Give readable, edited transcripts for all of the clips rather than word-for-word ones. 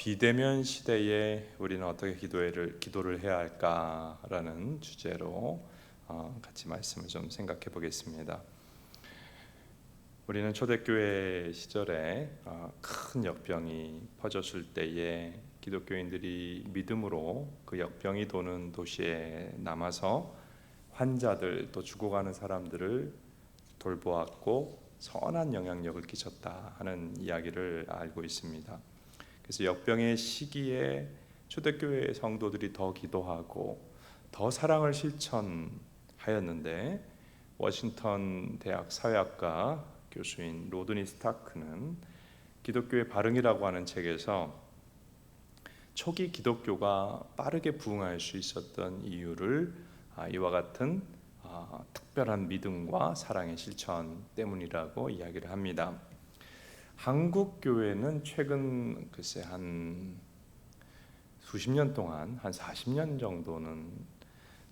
비대면 시대에 우리는 어떻게 기도를 해야 할까라는 주제로 같이 말씀을 좀 생각해 보겠습니다. 우리는 초대교회 시절에 큰 역병이 퍼졌을 때에 기독교인들이 믿음으로 그 역병이 도는 도시에 남아서 환자들 또 죽어가는 사람들을 돌보았고 선한 영향력을 끼쳤다 하는 이야기를 알고 있습니다. 그래서 역병의 시기에 초대교회 성도들이 더 기도하고 더 사랑을 실천하였는데, 워싱턴 대학 사회학과 교수인 로드니 스타크는 기독교의 발흥이라고 하는 책에서 초기 기독교가 빠르게 부흥할 수 있었던 이유를 이와 같은 특별한 믿음과 사랑의 실천 때문이라고 이야기를 합니다. 한국 교회는 최근 글쎄 한 수십 년 동안 한 40년 정도는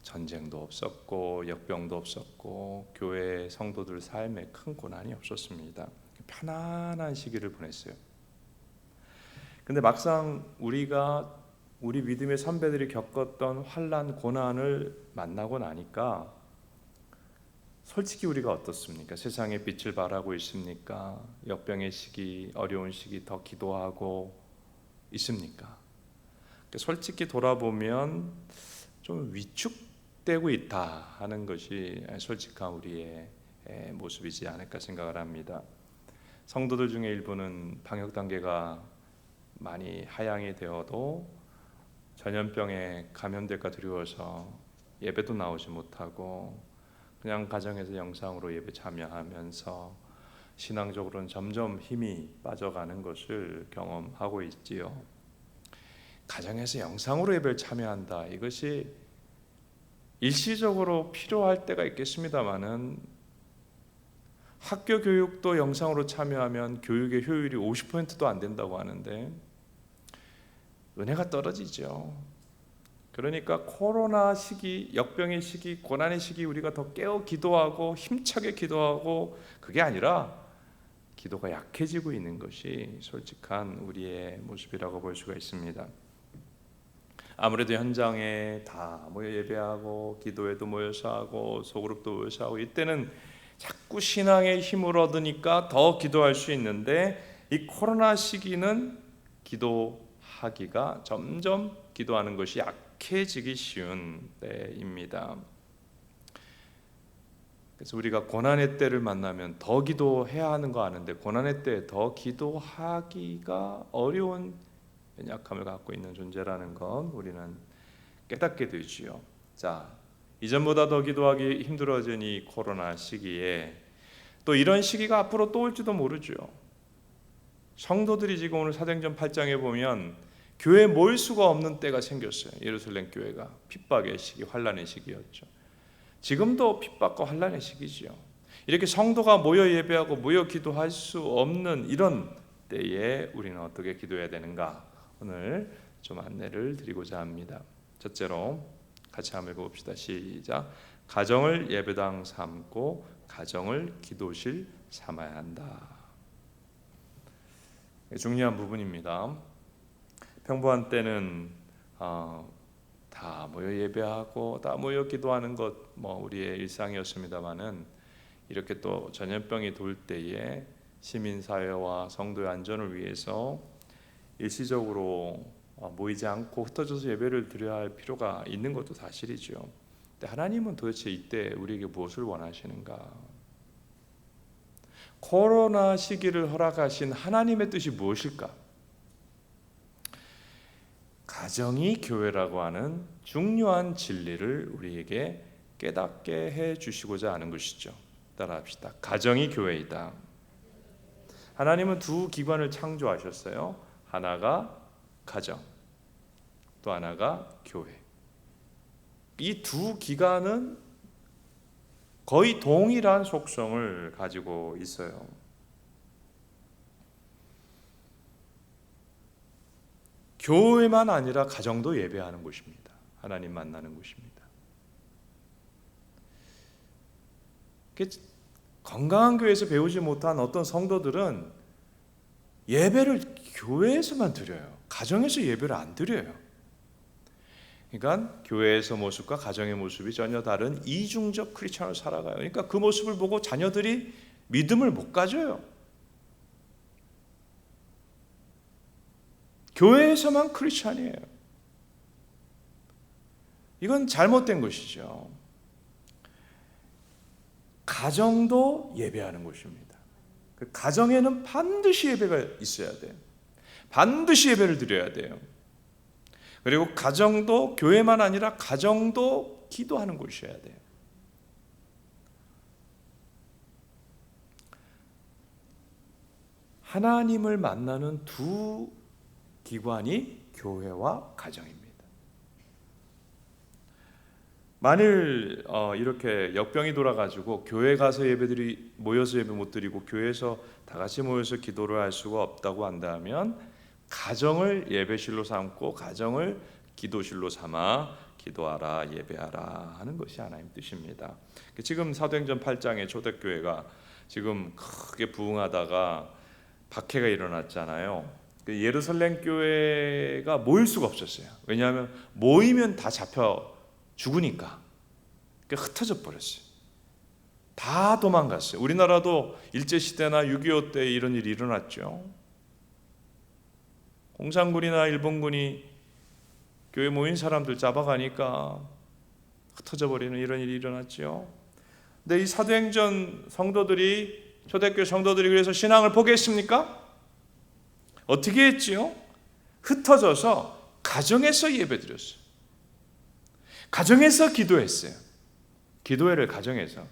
전쟁도 없었고 역병도 없었고 교회 성도들 삶에 큰 고난이 없었습니다. 편안한 시기를 보냈어요. 근데 막상 우리 믿음의 선배들이 겪었던 환난 고난을 만나고 나니까 솔직히 우리가 어떻습니까? 세상의 빛을 발하고 있습니까? 역병의 시기, 어려운 시기 더 기도하고 있습니까? 솔직히 돌아보면 좀 위축되고 있다 하는 것이 솔직한 우리의 모습이지 않을까 생각을 합니다. 성도들 중에 일부는 방역 단계가 많이 하향이 되어도 전염병에 감염될까 두려워서 예배도 나오지 못하고 그냥 가정에서 영상으로 예배 참여하면서 신앙적으로는 점점 힘이 빠져가는 것을 경험하고 있지요. 가정에서 영상으로 예배를 참여한다, 이것이 일시적으로 필요할 때가 있겠습니다마는 학교 교육도 영상으로 참여하면 교육의 효율이 50%도 안 된다고 하는데 은혜가 떨어지죠. 그러니까 코로나 시기, 역병의 시기, 고난의 시기 우리가 더 깨어 기도하고 힘차게 기도하고, 그게 아니라 기도가 약해지고 있는 것이 솔직한 우리의 모습이라고 볼 수가 있습니다. 아무래도 현장에 다 모여 예배하고 기도회도 모여서 하고 소그룹도 모여서 하고, 이때는 자꾸 신앙의 힘을 얻으니까 더 기도할 수 있는데, 이 코로나 시기는 기도하기가 점점 기도하는 것이 약해지기 쉬운 때입니다. 그래서 우리가 고난의 때를 만나면 더 기도해야 하는 거 아는데, 고난의 때 더 기도하기가 어려운 연약함을 갖고 있는 존재라는 것 우리는 깨닫게 되지요. 자, 이전보다 더 기도하기 힘들어진 이 코로나 시기에 또 이런 시기가 앞으로 또 올지도 모르죠. 성도들이 지금 오늘 사도행전 8장에 보면 교회에 모일 수가 없는 때가 생겼어요. 예루살렘 교회가 핍박의 시기, 환난의 시기였죠. 지금도 핍박과 환난의 시기지요. 이렇게 성도가 모여 예배하고 모여 기도할 수 없는 이런 때에 우리는 어떻게 기도해야 되는가, 오늘 좀 안내를 드리고자 합니다. 첫째로 같이 한번 읽어봅시다. 시작. 가정을 예배당 삼고 가정을 기도실 삼아야 한다. 중요한 부분입니다. 평범한 때는 다 모여 예배하고 다 모여 기도하는 것 우리의 일상이었습니다마는, 이렇게 또 전염병이 돌 때에 시민사회와 성도의 안전을 위해서 일시적으로 모이지 않고 흩어져서 예배를 드려야 할 필요가 있는 것도 사실이죠. 근데 하나님은 도대체 이때 우리에게 무엇을 원하시는가? 코로나 시기를 허락하신 하나님의 뜻이 무엇일까? 가정이 교회라고 하는 중요한 진리를 우리에게 깨닫게 해 주시고자 하는 것이죠. 따라합시다. 가정이 교회이다. 하나님은 두 기관을 창조하셨어요. 하나가 가정, 또 하나가 교회. 이 두 기관은 거의 동일한 속성을 가지고 있어요. 교회만 아니라 가정도 예배하는 곳입니다. 하나님 만나는 곳입니다. 건강한 교회에서 배우지 못한 어떤 성도들은 예배를 교회에서만 드려요. 가정에서 예배를 안 드려요. 그러니까 교회에서 모습과 가정의 모습이 전혀 다른 이중적 크리스천을 살아가요. 그러니까 그 모습을 보고 자녀들이 믿음을 못 가져요. 교회에서만 크리스천이에요. 이건 잘못된 것이죠. 가정도 예배하는 것입니다. 그 가정에는 반드시 예배가 있어야 돼요. 반드시 예배를 드려야 돼요. 그리고 가정도 교회만 아니라 가정도 기도하는 곳이어야 돼요. 하나님을 만나는 두 기관이 교회와 가정입니다. 만일 이렇게 역병이 돌아가지고 교회 가서 예배들이 모여서 예배 못 드리고 교회에서 다 같이 모여서 기도를 할 수가 없다고 한다면 가정을 예배실로 삼고 가정을 기도실로 삼아 기도하라 예배하라 하는 것이 하나님 뜻입니다. 지금 사도행전 8장에 초대교회가 지금 크게 부흥하다가 박해가 일어났잖아요. 예루살렘 교회가 모일 수가 없었어요. 왜냐하면 모이면 다 잡혀 죽으니까 흩어져 버렸어요. 다 도망갔어요. 우리나라도 일제시대나 6.25 때 이런 일이 일어났죠. 공산군이나 일본군이 교회 모인 사람들 잡아가니까 흩어져 버리는 이런 일이 일어났죠. 근데 이 사도행전 성도들이 초대교회 성도들이 그래서 신앙을 포기했습니까? 어떻게 했지요? 흩어져서 가정에서 예배드렸어요. 가정에서 기도했어요. 기도회를 가정에서.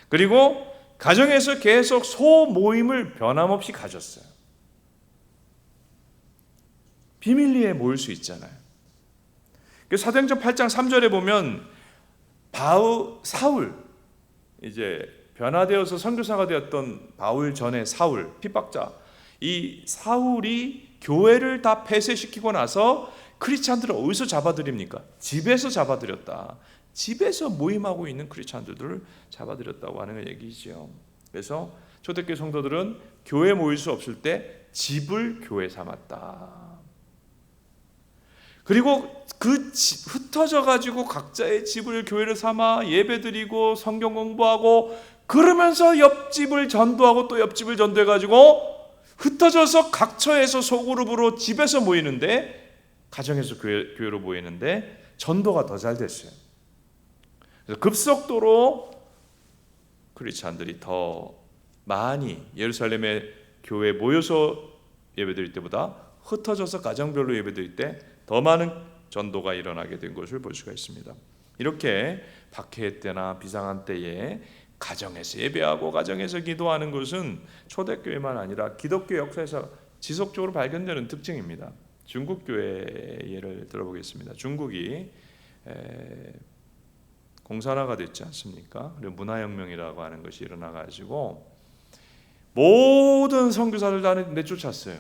그리고 가정에서 계속 소모임을 변함없이 가졌어요. 비밀리에 모일 수 있잖아요. 사도행전 8장 3절에 보면 사울, 이제 변화되어서 선교사가 되었던 바울 전에 사울, 핍박자, 이 사울이 교회를 다 폐쇄시키고 나서 크리스찬들을 어디서 잡아들입니까? 집에서 잡아들였다. 집에서 모임하고 있는 크리스찬들을 잡아들였다고 하는 얘기죠. 그래서 초대교회 성도들은 교회 모일 수 없을 때 집을 교회 삼았다. 그리고 흩어져 가지고 각자의 집을 교회를 삼아 예배드리고 성경 공부하고 그러면서 옆집을 전도하고 또 옆집을 전도해 가지고 흩어져서 각처에서 소그룹으로 집에서 모이는데 가정에서 교회로 모이는데 전도가 더 잘 됐어요. 그래서 급속도로 크리스찬들이 더 많이 예루살렘의 교회에 모여서 예배드릴 때보다 흩어져서 가정별로 예배드릴 때 더 많은 전도가 일어나게 된 것을 볼 수가 있습니다. 이렇게 박해 때나 비상한 때에 가정에서 예배하고 가정에서 기도하는 것은 초대교회만 아니라 기독교 역사에서 지속적으로 발견되는 특징입니다. 중국 교회 예를 들어보겠습니다. 중국이 공산화가 됐지 않습니까? 그리고 문화혁명이라고 하는 것이 일어나가지고 모든 선교사를 다 내쫓았어요.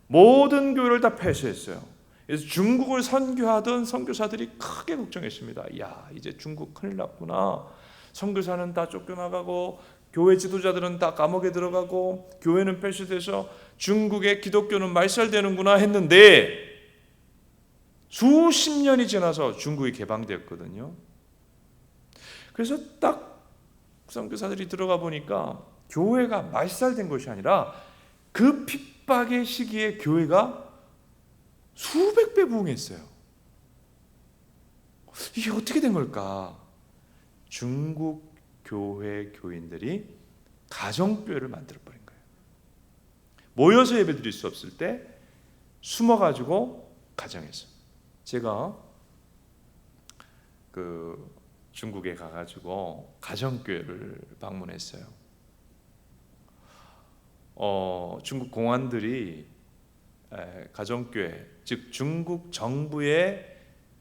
모든 교회를 다 폐쇄했어요. 그래서 중국을 선교하던 선교사들이 크게 걱정했습니다. 야, 이제 중국 큰일 났구나. 선교사는 다 쫓겨나가고 교회 지도자들은 다 감옥에 들어가고 교회는 폐쇄돼서 중국의 기독교는 말살되는구나 했는데 수십 년이 지나서 중국이 개방되었거든요. 그래서 딱 선교사들이 들어가 보니까 교회가 말살된 것이 아니라 그 핍박의 시기에 교회가 수백 배 부흥했어요. 이게 어떻게 된 걸까? 중국 교회 교인들이 가정교회를 만들어버린 거예요. 모여서 예배드릴 수 없을 때 숨어가지고 가정에서. 제가 중국에 가가지고 가정교회를 방문했어요. 중국 공안들이 가정교회, 즉 중국 정부의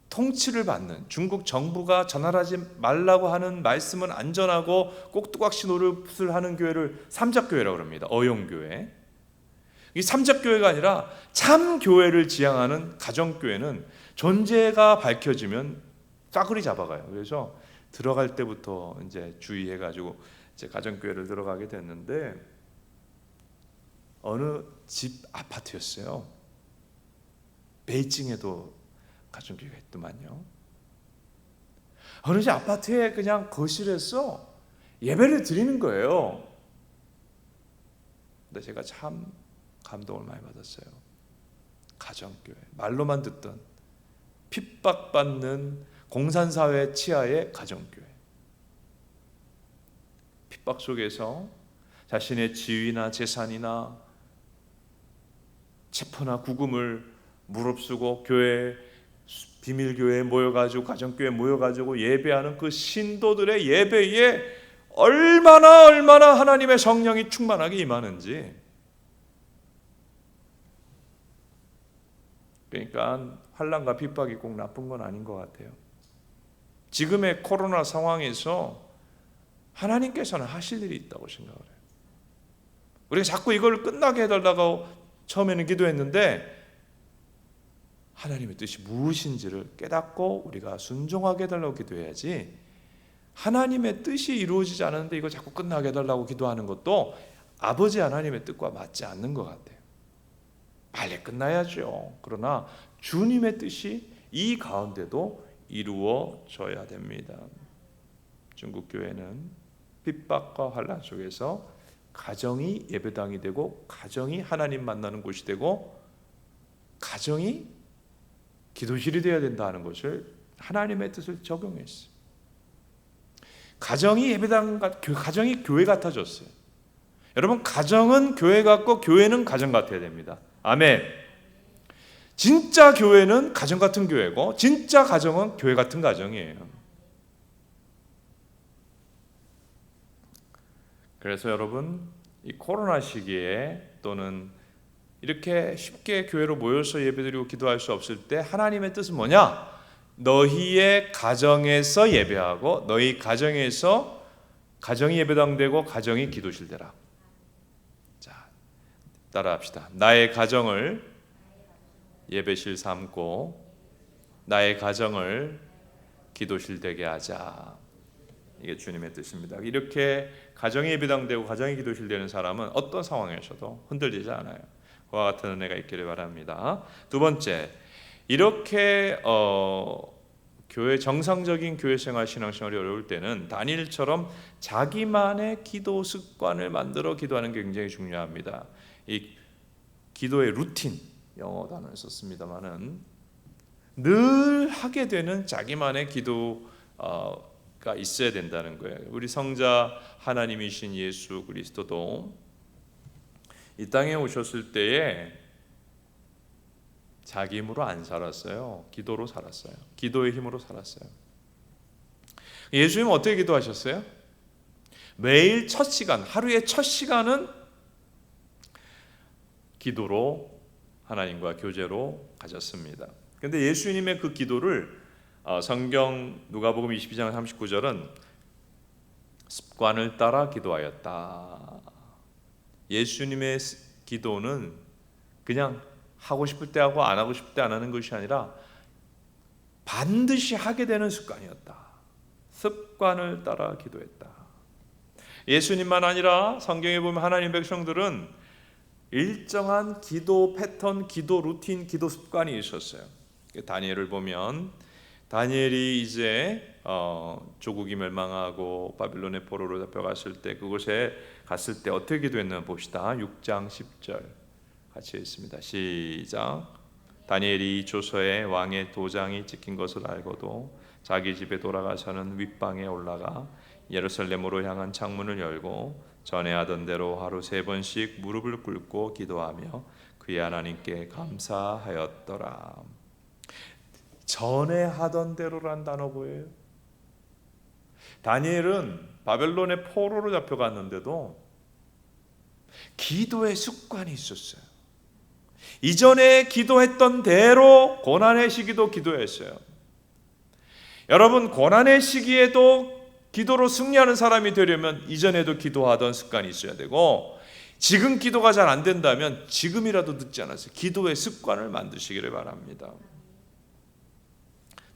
통치를 받는, 중국 정부가 전환하지 말라고 하는 말씀은 안전하고 꼭두각시 노릇을 하는 교회를 삼작교회라고 합니다. 어용교회. 이 삼작교회가 아니라 참교회를 지향하는 가정교회는 존재가 밝혀지면 싸그리 잡아가요. 그래서 들어갈 때부터 이제 주의해가지고 이제 가정교회를 들어가게 됐는데 어느 집 아파트였어요. 베이징에도 가정교회가 있더만요. 어느 집 아파트에 그냥 거실에서 예배를 드리는 거예요. 근데 제가 참 감동을 많이 받았어요. 가정교회, 말로만 듣던 핍박받는 공산사회 치하의 가정교회. 핍박 속에서 자신의 지위나 재산이나 체포나 구금을 무릅쓰고 교회, 비밀교회에 모여가지고 가정교회에 모여가지고 예배하는 그 신도들의 예배에 얼마나 하나님의 성령이 충만하게 임하는지. 그러니까 환난과 핍박이 꼭 나쁜 건 아닌 것 같아요. 지금의 코로나 상황에서 하나님께서는 하실 일이 있다고 생각을 해요. 우리가 자꾸 이걸 끝나게 해달라고 처음에는 기도했는데 하나님의 뜻이 무엇인지를 깨닫고 우리가 순종하게 해달라고 기도해야지, 하나님의 뜻이 이루어지지 않았는데 이거 자꾸 끝나게 해달라고 기도하는 것도 아버지 하나님의 뜻과 맞지 않는 것 같아요. 빨리 끝나야죠. 그러나 주님의 뜻이 이 가운데도 이루어져야 됩니다. 중국 교회는 핍박과 환난 속에서 가정이 예배당이 되고, 가정이 하나님 만나는 곳이 되고, 가정이 기도실이 되어야 된다는 것을 하나님의 뜻을 적용했어요. 가정이 예배당, 가정이 교회 같아졌어요. 여러분, 가정은 교회 같고 교회는 가정 같아야 됩니다. 아멘. 진짜 교회는 가정 같은 교회고, 진짜 가정은 교회 같은 가정이에요. 그래서 여러분, 이 코로나 시기에 또는 이렇게 쉽게 교회로 모여서 예배드리고 기도할 수 없을 때 하나님의 뜻은 뭐냐? 너희의 가정에서 예배하고 너희 가정에서 가정이 예배당 되고 가정이 기도실 되라. 자, 따라합시다. 나의 가정을 예배실 삼고 나의 가정을 기도실 되게 하자. 이게 주님의 뜻입니다. 이렇게 가정이 예배당 되고 가정이 기도실 되는 사람은 어떤 상황에서도 흔들리지 않아요. 그와 같은 은혜가 있기를 바랍니다. 두 번째, 이렇게 교회 정상적인 교회 생활, 신앙생활이 어려울 때는 다니엘처럼 자기만의 기도 습관을 만들어 기도하는 게 굉장히 중요합니다. 이 기도의 루틴, 영어 단어를 썼습니다만은 늘 하게 되는 자기만의 기도가 있어야 된다는 거예요. 우리 성자 하나님이신 예수 그리스도도 이 땅에 오셨을 때에 자기 힘으로 안 살았어요. 기도로 살았어요. 기도의 힘으로 살았어요. 예수님은 어떻게 기도하셨어요? 매일 첫 시간, 하루의 첫 시간은 기도로 하나님과 교제로 가졌습니다. 그런데 예수님의 그 기도를 성경 누가복음 22장 39절은 습관을 따라 기도하였다. 예수님의 기도는 그냥 하고 싶을 때 하고 안 하고 싶을 때 안 하는 것이 아니라 반드시 하게 되는 습관이었다. 습관을 따라 기도했다. 예수님만 아니라 성경에 보면 하나님 백성들은 일정한 기도 패턴, 기도 루틴, 기도 습관이 있었어요. 다니엘을 보면 다니엘이 이제 조국이 멸망하고 바빌론의 포로로 잡혀갔을 때 그곳에 갔을 때 어떻게 기도했나 봅시다. 6장 10절 같이 읽습니다. 시작. 다니엘이 조서에 왕의 도장이 찍힌 것을 알고도 자기 집에 돌아가서는 윗방에 올라가 예루살렘으로 향한 창문을 열고 전에 하던 대로 하루 3번씩 무릎을 꿇고 기도하며 그의 하나님께 감사하였더라. 전에 하던 대로란 단어 보여요. 다니엘은 바벨론의 포로로 잡혀갔는데도 기도의 습관이 있었어요. 이전에 기도했던 대로 고난의 시기도 기도했어요. 여러분, 고난의 시기에도 기도로 승리하는 사람이 되려면 이전에도 기도하던 습관이 있어야 되고, 지금 기도가 잘 안 된다면 지금이라도 늦지 않아서 기도의 습관을 만드시기를 바랍니다.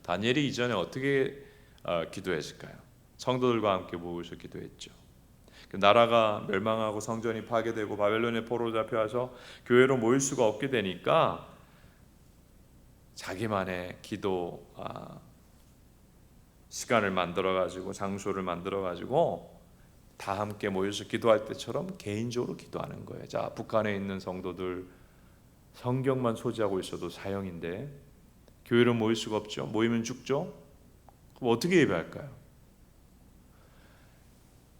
다니엘이 이전에 어떻게 기도했을까요? 성도들과 함께 모여서 기도했죠. 나라가 멸망하고 성전이 파괴되고 바벨론의 포로로 잡혀와서 교회로 모일 수가 없게 되니까 자기만의 기도 시간을 만들어 가지고 장소를 만들어 가지고 다 함께 모여서 기도할 때처럼 개인적으로 기도하는 거예요. 자, 북한에 있는 성도들 성경만 소지하고 있어도 사형인데 교회로 모일 수가 없죠. 모이면 죽죠. 그럼 어떻게 예배할까요?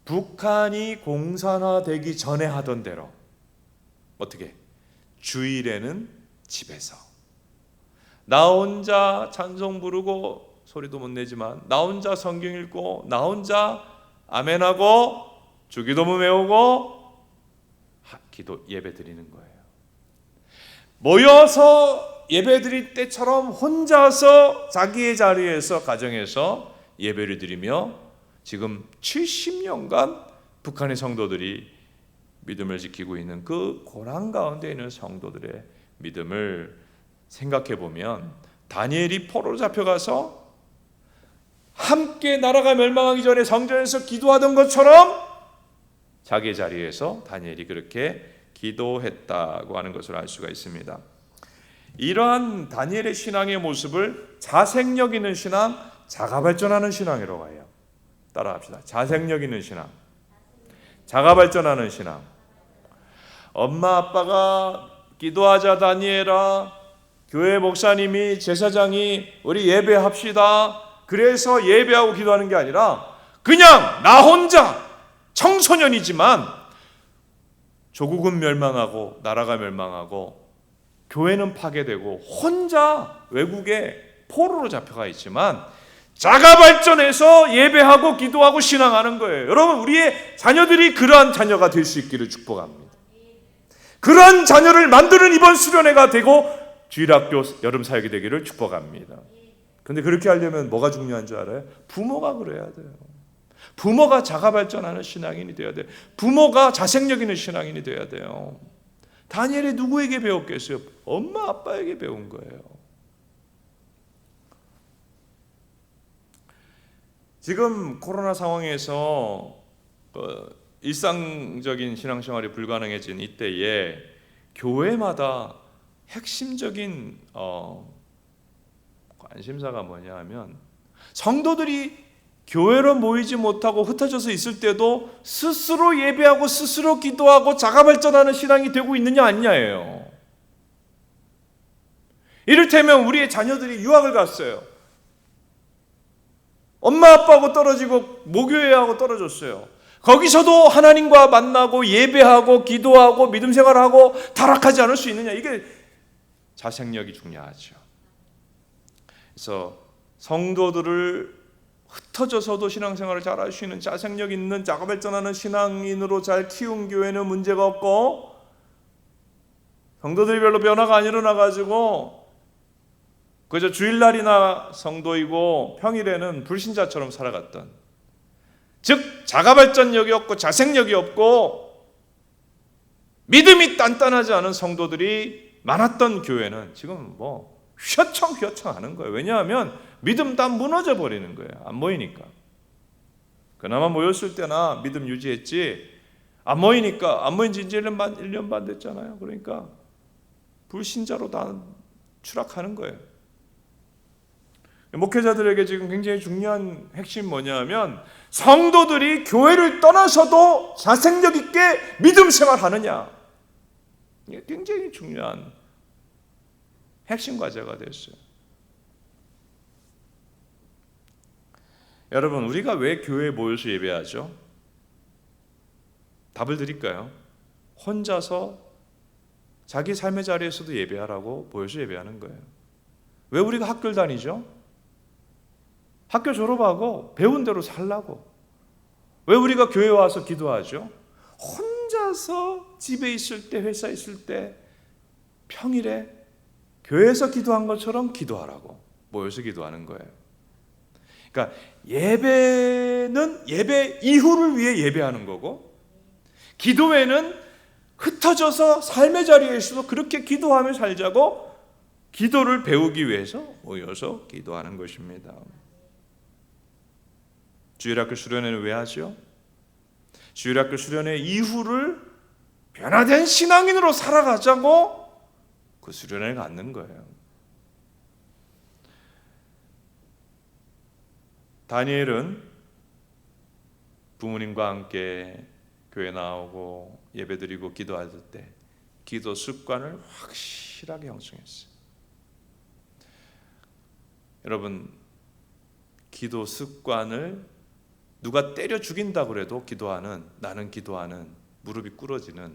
북한이 공산화되기 전에 하던 대로 어떻게? 주일에는 집에서 나 혼자 찬송 부르고 소리도 못 내지만 나 혼자 성경 읽고 나 혼자 아멘하고 주기도문 외우고 기도 예배 드리는 거예요. 모여서 예배 드릴 때처럼 혼자서 자기의 자리에서 가정에서 예배를 드리며 지금 70년간 북한의 성도들이 믿음을 지키고 있는 그 고난 가운데 있는 성도들의 믿음을 생각해 보면 다니엘이 포로로 잡혀가서 함께 나라가 멸망하기 전에 성전에서 기도하던 것처럼 자기의 자리에서 다니엘이 그렇게 기도했다고 하는 것을 알 수가 있습니다. 이러한 다니엘의 신앙의 모습을 자생력 있는 신앙, 자가발전하는 신앙이라고 해요. 따라합시다. 자생력 있는 신앙, 자가발전하는 신앙. 엄마 아빠가 기도하자 다니엘아, 교회 목사님이 제사장이 우리 예배합시다, 그래서 예배하고 기도하는 게 아니라 그냥 나 혼자 청소년이지만 조국은 멸망하고 나라가 멸망하고 교회는 파괴되고 혼자 외국에 포로로 잡혀가 있지만 자가발전해서 예배하고 기도하고 신앙하는 거예요. 여러분, 우리의 자녀들이 그러한 자녀가 될 수 있기를 축복합니다. 그러한 자녀를 만드는 이번 수련회가 되고 주일학교 여름 사역이 되기를 축복합니다. 근데 그렇게 하려면 뭐가 중요한 줄 알아요? 부모가 그래야 돼요. 부모가 자가발전하는 신앙인이 되어야 돼요. 부모가 자생력 있는 신앙인이 되어야 돼요. 다니엘이 누구에게 배웠겠어요? 엄마 아빠에게 배운 거예요. 지금 코로나 상황에서 일상적인 신앙생활이 불가능해진 이때에 교회마다 핵심적인 관심사가 뭐냐 하면 성도들이 교회로 모이지 못하고 흩어져서 있을 때도 스스로 예배하고 스스로 기도하고 자가발전하는 신앙이 되고 있느냐 아니냐예요. 이를테면 우리의 자녀들이 유학을 갔어요. 엄마 아빠하고 떨어지고 모교회하고 떨어졌어요. 거기서도 하나님과 만나고 예배하고 기도하고 믿음 생활하고 타락하지 않을 수 있느냐, 이게 자생력이 중요하죠. 그래서 성도들을 흩어져서도 신앙생활을 잘 할 수 있는 자생력 있는 자가발전하는 신앙인으로 잘 키운 교회는 문제가 없고, 성도들이 별로 변화가 안 일어나가지고 그저 주일날이나 성도이고 평일에는 불신자처럼 살아갔던, 즉 자가발전력이 없고 자생력이 없고 믿음이 단단하지 않은 성도들이 많았던 교회는 지금 뭐 휘어청휘어청하는 거예요. 왜냐하면 믿음 다 무너져 버리는 거예요. 안 모이니까. 그나마 모였을 때나 믿음 유지했지, 안 모이니까, 안 모인 지 이제 1년 반 됐잖아요. 그러니까 불신자로 다 추락하는 거예요. 목회자들에게 지금 굉장히 중요한 핵심 뭐냐면 성도들이 교회를 떠나서도 자생력 있게 믿음 생활하느냐, 이게 굉장히 중요한 핵심 과제가 됐어요. 여러분, 우리가 왜 교회에 모여서 예배하죠? 답을 드릴까요? 혼자서 자기 삶의 자리에서도 예배하라고 모여서 예배하는 거예요. 왜 우리가 학교를 다니죠? 학교 졸업하고 배운 대로 살라고. 왜 우리가 교회 와서 기도하죠? 혼자서 집에 있을 때, 회사에 있을 때, 평일에 교회에서 기도한 것처럼 기도하라고 모여서 기도하는 거예요. 그러니까 예배는 예배 이후를 위해 예배하는 거고, 기도회는 흩어져서 삶의 자리에서도 그렇게 기도하며 살자고 기도를 배우기 위해서 모여서 기도하는 것입니다. 주일학교 수련회는 왜 하죠? 주일학교 수련회 이후를 변화된 신앙인으로 살아가자고 그 수련회를 갖는 거예요. 다니엘은 부모님과 함께 교회 나오고 예배드리고 기도할 때 기도 습관을 확실하게 형성했어요. 여러분, 기도 습관을 누가 때려 죽인다고 그래도 나는 기도하는 무릎이 꿇어지는,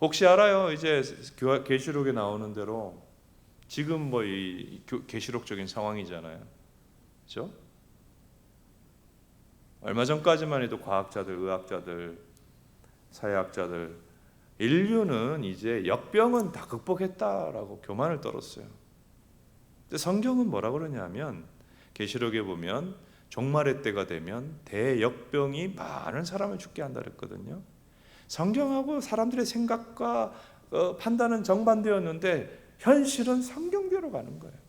혹시 알아요? 이제 계시록에 나오는 대로 지금 뭐 이 계시록적인 상황이잖아요. 그렇죠? 얼마 전까지만 해도 과학자들, 의학자들, 사회학자들, 인류는 이제 역병은 다 극복했다라고 교만을 떨었어요. 근데 성경은 뭐라 그러냐면, 계시록에 보면 종말의 때가 되면 대역병이 많은 사람을 죽게 한다 그랬거든요. 성경하고 사람들의 생각과 판단은 정반대였는데 현실은 성경대로 가는 거예요.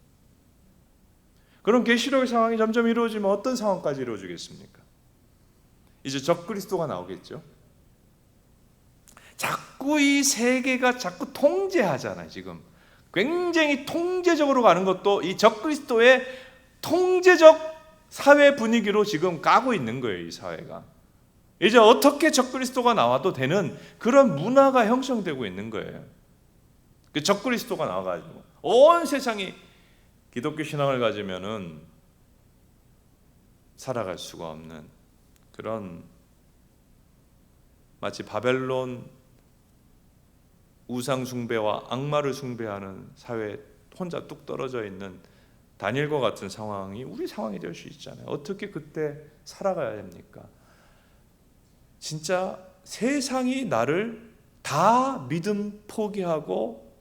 그럼 계시록의 상황이 점점 이루어지면 어떤 상황까지 이루어지겠습니까? 이제 적그리스도가 나오겠죠. 자꾸 이 세계가 자꾸 통제하잖아요. 지금 굉장히 통제적으로 가는 것도 이 적그리스도의 통제적 사회 분위기로 지금 가고 있는 거예요. 이 사회가 이제 어떻게 적그리스도가 나와도 되는 그런 문화가 형성되고 있는 거예요. 그 적그리스도가 나와가지고 온 세상이 기독교 신앙을 가지면은 살아갈 수가 없는 그런, 마치 바벨론 우상 숭배와 악마를 숭배하는 사회에 혼자 뚝 떨어져 있는 다니엘과 같은 상황이 우리 상황이 될 수 있잖아요. 어떻게 그때 살아가야 됩니까? 진짜 세상이 나를 다 믿음 포기하고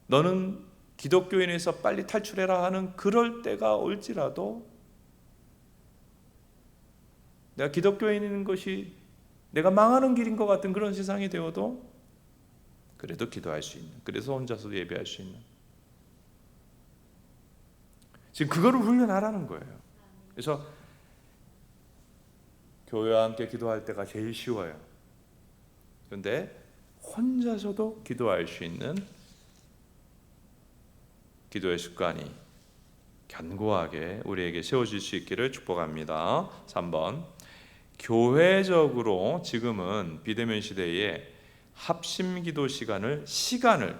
너는 기독교인에서 빨리 탈출해라 하는 그럴 때가 올지라도 내가 기독교인인 것이 내가 망하는 길인 것 같은 그런 세상이 되어도 그래도 기도할 수 있는, 그래서 혼자서도 예배할 수 있는, 지금 그거를 훈련하라는 거예요. 그래서 교회와 함께 기도할 때가 제일 쉬워요. 그런데 혼자서도 기도할 수 있는 기도의 습관이 견고하게 우리에게 세워질 수 있기를 축복합니다. 3번, 교회적으로 지금은 비대면 시대에 합심기도 시간을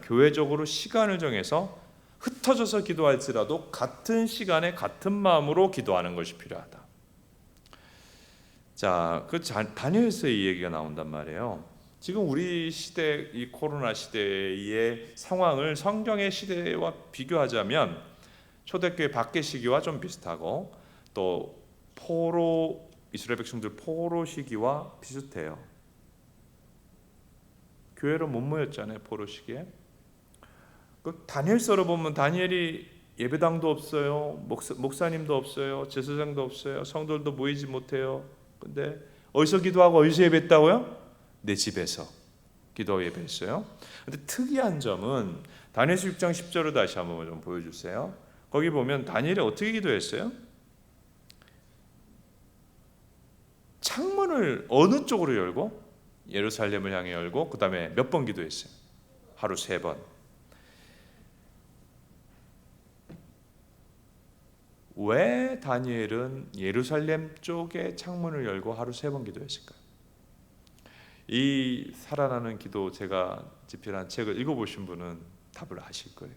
교회적으로 시간을 정해서 흩어져서 기도할지라도 같은 시간에 같은 마음으로 기도하는 것이 필요하다. 자, 그 다니엘서의 이 얘기가 나온단 말이에요. 지금 우리 시대, 이 코로나 시대의 상황을 성경의 시대와 비교하자면 초대교회 밖의 시기와 좀 비슷하고, 또 이스라엘 백성들 포로 시기와 비슷해요. 교회로 못 모였잖아요, 포로 시기에. 그 다니엘서로 보면 다니엘이 예배당도 없어요, 목사님도 없어요, 제사장도 없어요, 성도들도 모이지 못해요. 근데 어디서 기도하고 어디서 예배했다고요? 내 집에서 기도 예배했어요. 근데 특이한 점은 다니엘서 6장 10절을 다시 한번 좀 보여주세요. 거기 보면 다니엘이 어떻게 기도했어요? 창문을 어느 쪽으로 열고? 예루살렘을 향해 열고, 그 다음에 몇 번 기도했어요? 하루 3번. 왜 다니엘은 예루살렘 쪽에 창문을 열고 하루 3번 기도했을까요? 이 살아나는 기도, 제가 집필한 책을 읽어보신 분은 답을 아실 거예요.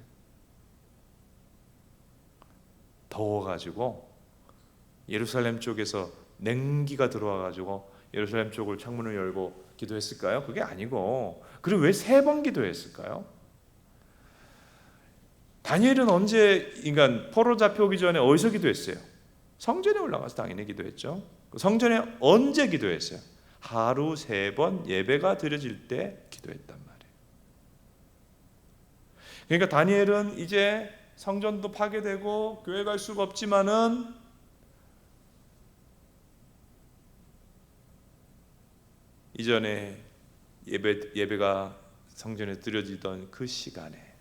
더워가지고 예루살렘 쪽에서 냉기가 들어와가지고 예루살렘 쪽을 창문을 열고 기도했을까요? 그게 아니고, 그리고 왜 3번 기도했을까요? 다니엘은 언제 포로 잡혀오기 전에 어디서 기도했어요? 성전에 올라가서 당연히 기도했죠. 성전에 언제 기도했어요? 하루 3번 예배가 드려질 때 기도했단 말이에요. 그러니까 다니엘은 이제 성전도 파괴되고 교회 갈 수가 없지만은 이전에 예배가 성전에 드려지던 그 시간에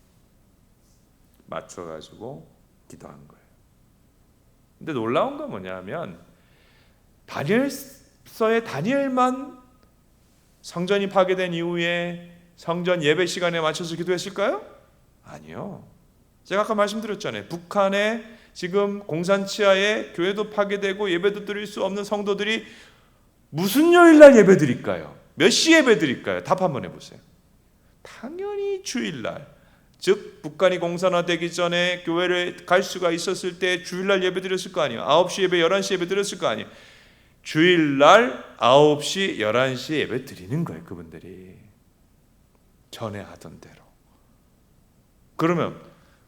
맞춰가지고 기도한 거예요. 근데 놀라운 건 뭐냐면 다니엘서의 다니엘만 성전이 파괴된 이후에 성전 예배 시간에 맞춰서 기도했을까요? 아니요. 제가 아까 말씀드렸잖아요. 북한의 지금 공산치하에 교회도 파괴되고 예배도 드릴 수 없는 성도들이 무슨 요일날 예배 드릴까요? 몇 시 예배 드릴까요? 답 한번 해보세요. 당연히 주일날, 즉 북한이 공산화되기 전에 교회를 갈 수가 있었을 때 주일날 예배 드렸을 거 아니에요. 9시 예배, 11시 예배 드렸을 거 아니에요. 주일날 9시, 11시 예배 드리는 거예요. 그분들이 전에 하던 대로. 그러면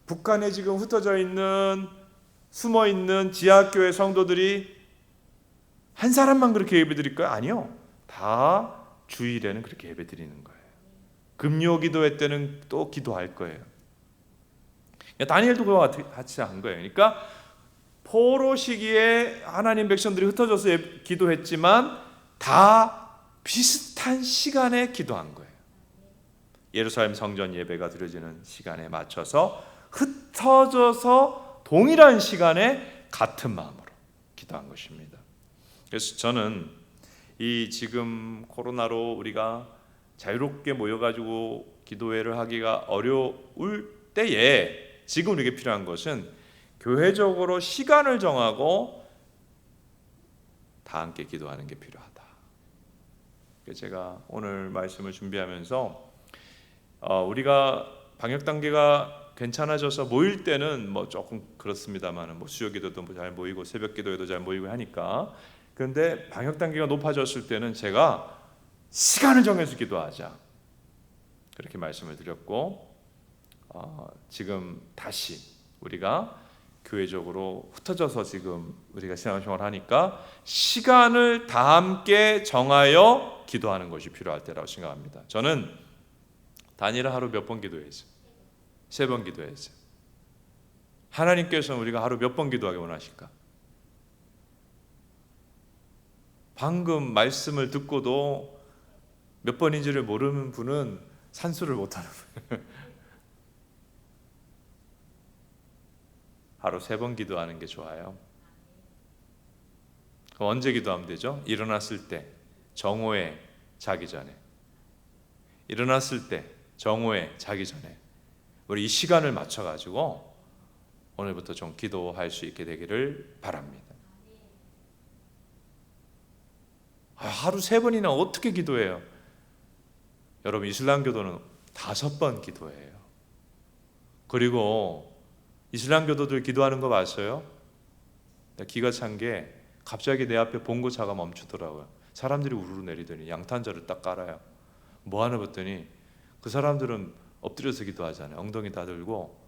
북한에 지금 흩어져 있는, 숨어 있는 지하교회 성도들이 한 사람만 그렇게 예배 드릴까요? 아니요. 다 주일에는 그렇게 예배 드리는 거예요. 금요 기도회 때는 또 기도할 거예요. 다니엘도 그와 같이 한 거예요. 그러니까 포로 시기에 하나님 백성들이 흩어져서 기도했지만 다 비슷한 시간에 기도한 거예요. 예루살렘 성전 예배가 드려지는 시간에 맞춰서 흩어져서 동일한 시간에 같은 마음으로 기도한 것입니다. 그래서 저는 이 지금 코로나로 우리가 자유롭게 모여가지고 기도회를 하기가 어려울 때에 지금 우리에게 필요한 것은 교회적으로 시간을 정하고 다 함께 기도하는 게 필요하다. 제가 오늘 말씀을 준비하면서 우리가 방역 단계가 괜찮아져서 모일 때는 뭐 조금 그렇습니다만, 뭐 수요 기도도 잘 모이고 새벽 기도에도 잘 모이고 하니까. 그런데 방역 단계가 높아졌을 때는 제가 시간을 정해서 기도하자 그렇게 말씀을 드렸고, 지금 다시 우리가 교회적으로 흩어져서 지금 우리가 신앙생활을 하니까 시간을 다 함께 정하여 기도하는 것이 필요할 때라고 생각합니다. 저는 다니엘은 하루 몇 번 기도했어요? 3번 기도했어요. 하나님께서는 우리가 하루 몇 번 기도하기 원하실까? 방금 말씀을 듣고도 몇 번인지를 모르는 분은 산수를 못하는 거예요. 하루 3번 기도하는 게 좋아요. 그럼 언제 기도하면 되죠? 일어났을 때, 정오에, 자기 전에. 일어났을 때, 정오에, 자기 전에. 우리 이 시간을 맞춰가지고 오늘부터 좀 기도할 수 있게 되기를 바랍니다. 하루 3번이나 어떻게 기도해요? 여러분, 이슬람교도는 5번 기도해요. 그리고 이슬람교도들 기도하는 거 봤어요? 기가 찬 게 갑자기 내 앞에 봉고차가 멈추더라고요. 사람들이 우르르 내리더니 양탄자를 딱 깔아요. 뭐 하나 봤더니 그 사람들은 엎드려서 기도하잖아요. 엉덩이 다 들고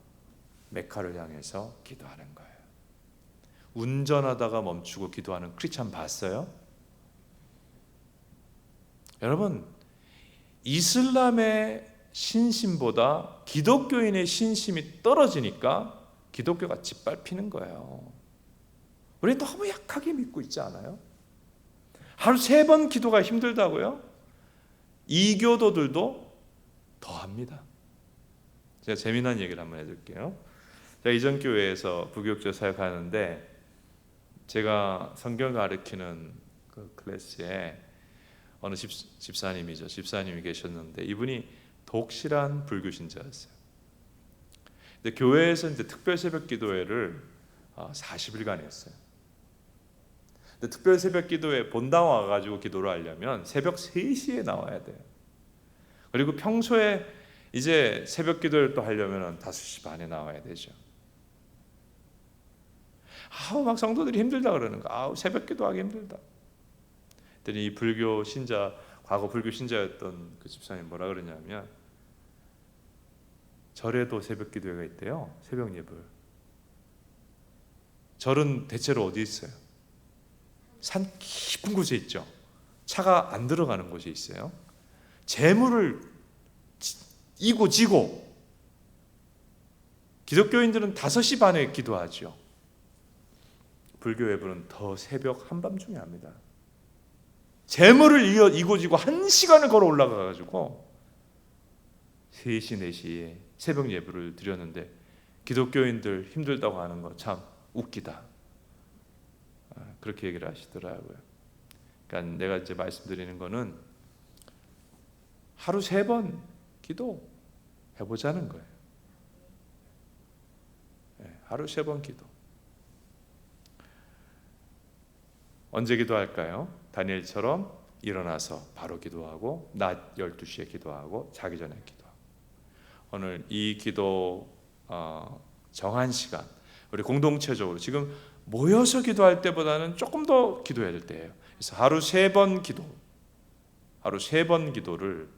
메카를 향해서 기도하는 거예요. 운전하다가 멈추고 기도하는 크리스찬 봤어요? 여러분, 이슬람의 신심보다 기독교인의 신심이 떨어지니까 기독교가 짓밟히는 거예요. 우리 너무 약하게 믿고 있지 않아요? 하루 3번 기도가 힘들다고요? 이교도들도 더 합니다. 제가 재미난 얘기를 한번 해줄게요. 제가 이전 교회에서 부교육자 사역하는데 제가 성경을 가르치는 그 클래스에 어느 집사님이죠. 집사님이 계셨는데 이분이 독실한 불교 신자였어요. 근데 교회에서 이제 특별 새벽 기도회를 40일간 했어요. 근데 특별 새벽 기도회 본당 와가지고 기도를 하려면 새벽 3시에 나와야 돼요. 그리고 평소에 이제 새벽 기도를 또 하려면 5시 반에 나와야 되죠. 막 성도들이 힘들다 그러는 거. 새벽 기도하기 힘들다. 그랬더니 이 불교 신자, 과거 불교 신자였던 그 집사님 뭐라 그러냐면 절에도 새벽 기도회가 있대요. 새벽 예불. 절은 대체로 어디 있어요? 산 깊은 곳에 있죠. 차가 안 들어가는 곳에 있어요. 재물을 이고 지고 기독교인들은 5시 반에 기도하죠. 불교 예불은 더 새벽 한밤중에 합니다. 재물을 이고 지고 1시간을 걸어 올라가가지고 3시, 4시에 새벽 예불을 드렸는데 기독교인들 힘들다고 하는 거 참 웃기다. 그렇게 얘기를 하시더라고요. 그러니까 내가 이제 말씀드리는 거는 하루 3번 기도 해보자는 거예요. 하루 3번 기도. 언제 기도할까요? 다니엘처럼 일어나서 바로 기도하고 낮 12시에 기도하고 자기 전에 기도하고. 오늘 이 기도 정한 시간 우리 공동체적으로 지금 모여서 기도할 때보다는 조금 더 기도해야 될 때예요. 그래서 하루 3번 기도를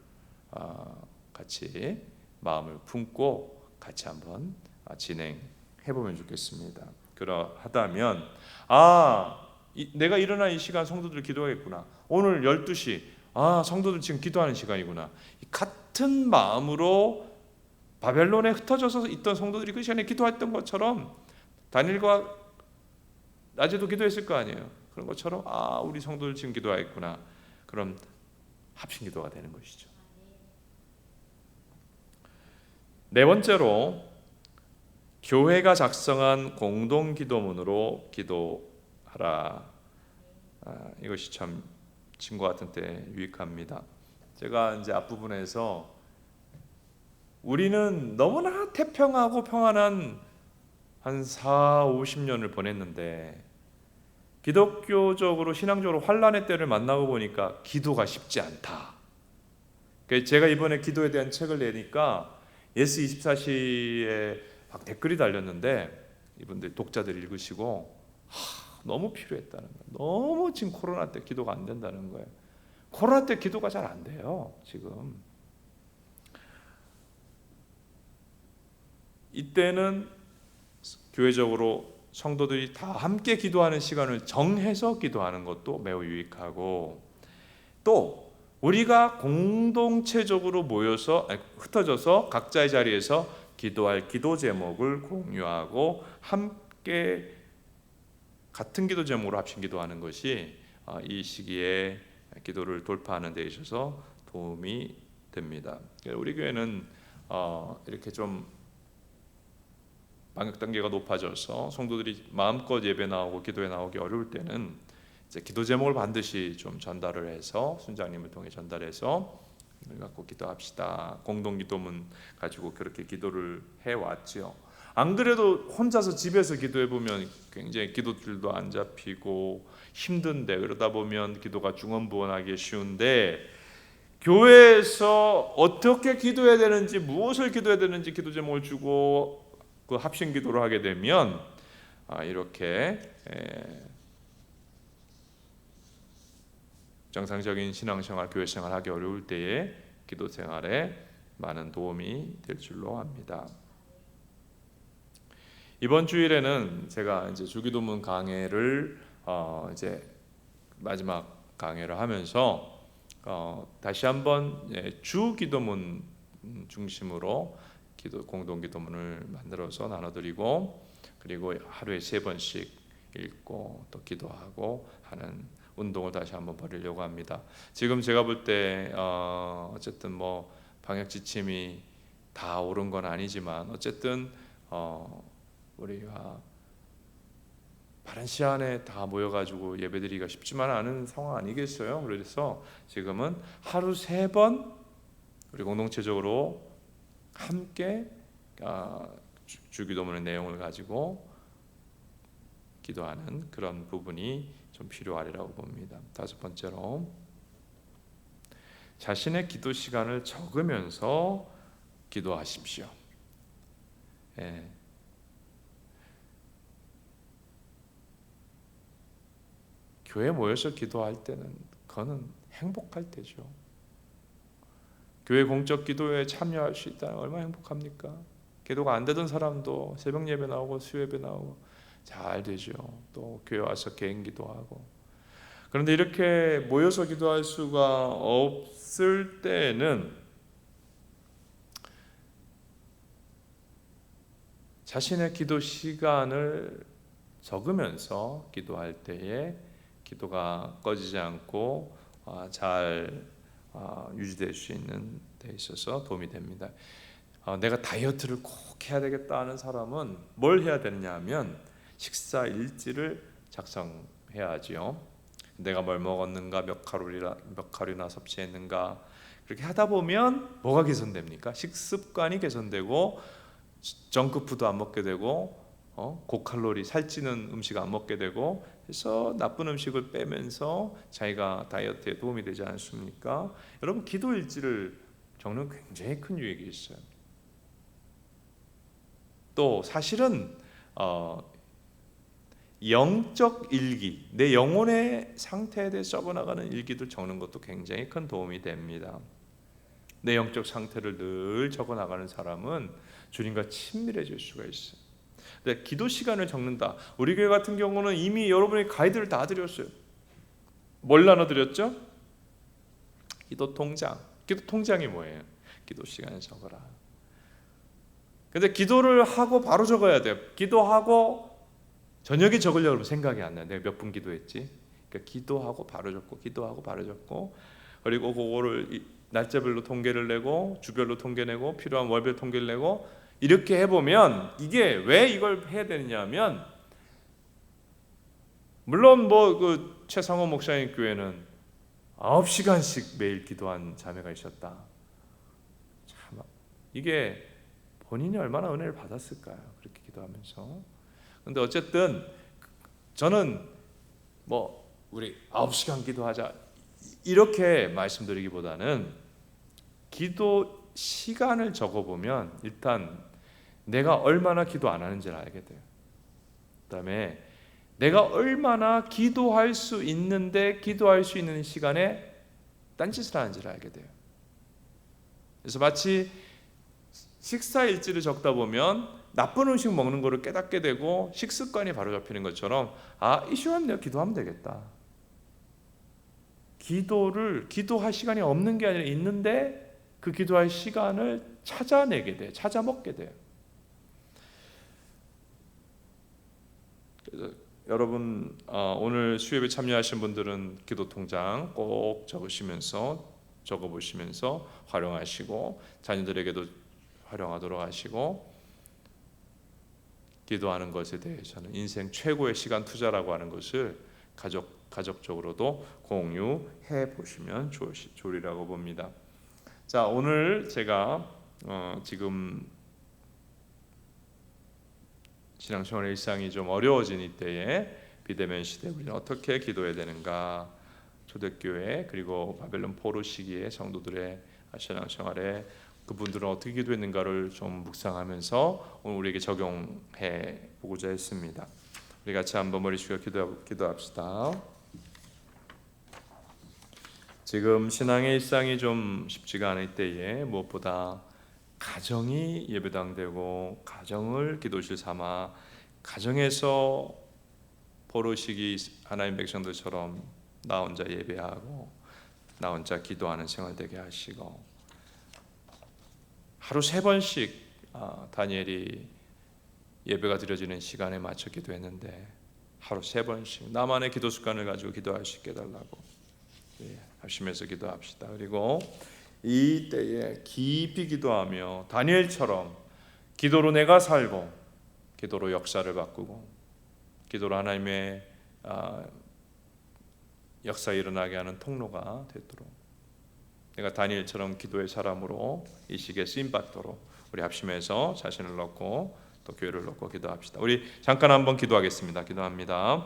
같이 마음을 품고 같이 한번 진행해 보면 좋겠습니다. 그러하다면 내가 일어나 이 시간 성도들 기도하겠구나. 오늘 12시 성도들 지금 기도하는 시간이구나. 같은 마음으로 바벨론에 흩어져서 있던 성도들이 그 시간에 기도했던 것처럼 다니엘과 낮에도 기도했을 거 아니에요. 그런 것처럼 우리 성도들 지금 기도하겠구나. 그럼 합심 기도가 되는 것이죠. 네 번째로 교회가 작성한 공동 기도문으로 기도하라. 이것이 참 지금과 같은 때 유익합니다. 제가 이제 앞부분에서 우리는 너무나 태평하고 평안한 한 40-50년을 보냈는데 기독교적으로 신앙적으로 환란의 때를 만나고 보니까 기도가 쉽지 않다. 제가 이번에 기도에 대한 책을 내니까 예스24시에 막 댓글이 달렸는데 이분들 독자들 읽으시고 너무 필요했다는 거예요. 너무 지금 코로나 때 기도가 안 된다는 거예요. 코로나 때 기도가 잘 안 돼요. 지금 이때는 교회적으로 성도들이 다 함께 기도하는 시간을 정해서 기도하는 것도 매우 유익하고, 또 우리가 공동체적으로 모여서 흩어져서 각자의 자리에서 기도할 기도 제목을 공유하고 함께 같은 기도 제목으로 합심 기도하는 것이 이 시기에 기도를 돌파하는 데 있어서 도움이 됩니다. 우리 교회는 이렇게 좀 방역 단계가 높아져서 성도들이 마음껏 예배 나오고 기도에 나오기 어려울 때는 이제 기도 제목을 반드시 좀 전달을 해서 순장님을 통해 전달해서 이걸 갖고 기도합시다. 공동 기도문 가지고 그렇게 기도를 해 왔지요. 안 그래도 혼자서 집에서 기도해 보면 굉장히 기도줄도 안 잡히고 힘든데, 그러다 보면 기도가 중언부언하기 쉬운데 교회에서 어떻게 기도해야 되는지, 무엇을 기도해야 되는지 기도 제목을 주고 그 합심 기도를 하게 되면 이렇게 정상적인 신앙생활, 교회생활 하기 어려울 때에 기도 생활에 많은 도움이 될 줄로 압니다. 이번 주일에는 제가 이제 주기도문 강해를 이제 마지막 강해를 하면서 다시 한번 주기도문 중심으로 공동 기도문을 만들어서 나눠드리고, 그리고 하루에 3번씩 읽고 또 기도하고 하는 운동을 다시 한번 벌이려고 합니다. 지금 제가 볼 때 어쨌든 뭐 방역 지침이 다 옳은 건 아니지만 어쨌든 우리가 바른 시간에 다 모여가지고 예배드리기가 쉽지만 않은 상황 아니겠어요? 그래서 지금은 하루 3번 우리 공동체적으로 함께 주기도문의 내용을 가지고 기도하는 그런 부분이 좀 필요하리라고 봅니다. 5번째로 자신의 기도 시간을 적으면서 기도하십시오. 교회 모여서 기도할 때는 그거는 행복할 때죠. 교회 공적 기도에 참여할 수 있다는 얼마나 행복합니까? 기도가 안 되던 사람도 새벽 예배 나오고 수요예배 나오고 잘 되죠. 또 교회 와서 개인 기도하고. 그런데 이렇게 모여서 기도할 수가 없을 때는 자신의 기도 시간을 적으면서 기도할 때에 기도가 꺼지지 않고 잘 유지될 수 있는 데 있어서 도움이 됩니다. 내가 다이어트를 꼭 해야 되겠다 하는 사람은 뭘 해야 되느냐 하면 식사 일지를 작성해야 하지요. 내가 뭘 먹었는가, 몇 칼로리나 섭취했는가. 그렇게 하다 보면 뭐가 개선됩니까? 식습관이 개선되고 정크푸드 안 먹게 되고 고칼로리 살찌는 음식 안 먹게 되고 해서 나쁜 음식을 빼면서 자기가 다이어트에 도움이 되지 않습니까? 여러분 기도 일지를 적는 굉장히 큰 유익이 있어요. 또 사실은 영적 일기, 내 영혼의 상태에 대해 적어나가는 일기들 적는 것도 굉장히 큰 도움이 됩니다. 내 영적 상태를 늘 적어나가는 사람은 주님과 친밀해질 수가 있어요. 근데 기도 시간을 적는다. 우리 교회 같은 경우는 이미 여러분이 가이드를 다 드렸어요. 뭘 나눠드렸죠? 기도 통장. 기도 통장이 뭐예요? 기도 시간에 적어라. 근데 기도를 하고 바로 적어야 돼요. 기도하고 저녁에 적으려고 하면 생각이 안 나요. 내가 몇 분 기도했지? 그러니까 기도하고 바로 적고, 기도하고 바로 적고, 그리고 그거를 날짜별로 통계를 내고, 주별로 통계 내고, 필요한 월별 통계를 내고, 이렇게 해보면 이게 왜 이걸 해야 되느냐면, 물론 그 최상호 목사님 교회는 9시간씩 매일 기도한 자매가 있었다. 참 이게 본인이 얼마나 은혜를 받았을까요? 그렇게 기도하면서. 근데 어쨌든 저는 우리 9시간 기도하자 이렇게 말씀드리기보다는 기도 시간을 적어보면 일단 내가 얼마나 기도 안 하는지를 알게 돼요. 그다음에 내가 얼마나 기도할 수 있는데 기도할 수 있는 시간에 딴짓을 하는지를 알게 돼요. 그래서 마치 식사 일지를 적다 보면 나쁜 음식 먹는 거를 깨닫게 되고 식습관이 바로 잡히는 것처럼 이 시간 내가 기도하면 되겠다. 기도할 시간이 없는 게 아니라 있는데 그 기도할 시간을 찾아내게 돼, 찾아 먹게 돼요. 그래서 여러분 오늘 수요예배 참여하신 분들은 기도 통장 꼭 적어보시면서 활용하시고 자녀들에게도 활용하도록 하시고 기도하는 것에 대해서는 인생 최고의 시간 투자라고 하는 것을 가족적으로도 공유해 보시면 좋으리라고 봅니다. 자, 오늘 제가 지금 신앙생활의 일상이 좀 어려워진 이때에 비대면 시대 우리는 어떻게 기도해야 되는가, 초대교회 그리고 바벨론 포로 시기에 성도들의 신앙생활에 그분들은 어떻게 기도했는가를 좀 묵상하면서 오늘 우리에게 적용해 보고자 했습니다. 우리 같이 한번 머리 숙여 기도합시다. 지금 신앙의 일상이 좀 쉽지가 않을 때에 무엇보다 가정이 예배당되고 가정을 기도실 삼아 가정에서 포로시기 하나님 백성들처럼 나 혼자 예배하고 나 혼자 기도하는 생활 되게 하시고 하루 3번씩 다니엘이 예배가 드려지는 시간에 맞춰 기도했는데 하루 3번씩 나만의 기도 습관을 가지고 기도할 수 있게 해달라고 하시면서 기도합시다. 그리고 이 때에 깊이 기도하며 다니엘처럼 기도로 내가 살고 기도로 역사를 바꾸고 기도로 하나님의 역사 일어나게 하는 통로가 되도록 내가 다니엘처럼 기도의 사람으로 이 시기에 쓰임받도록 우리 합심해서 자신을 넣고 또 교회를 넣고 기도합시다. 우리 잠깐 한번 기도하겠습니다. 기도합니다.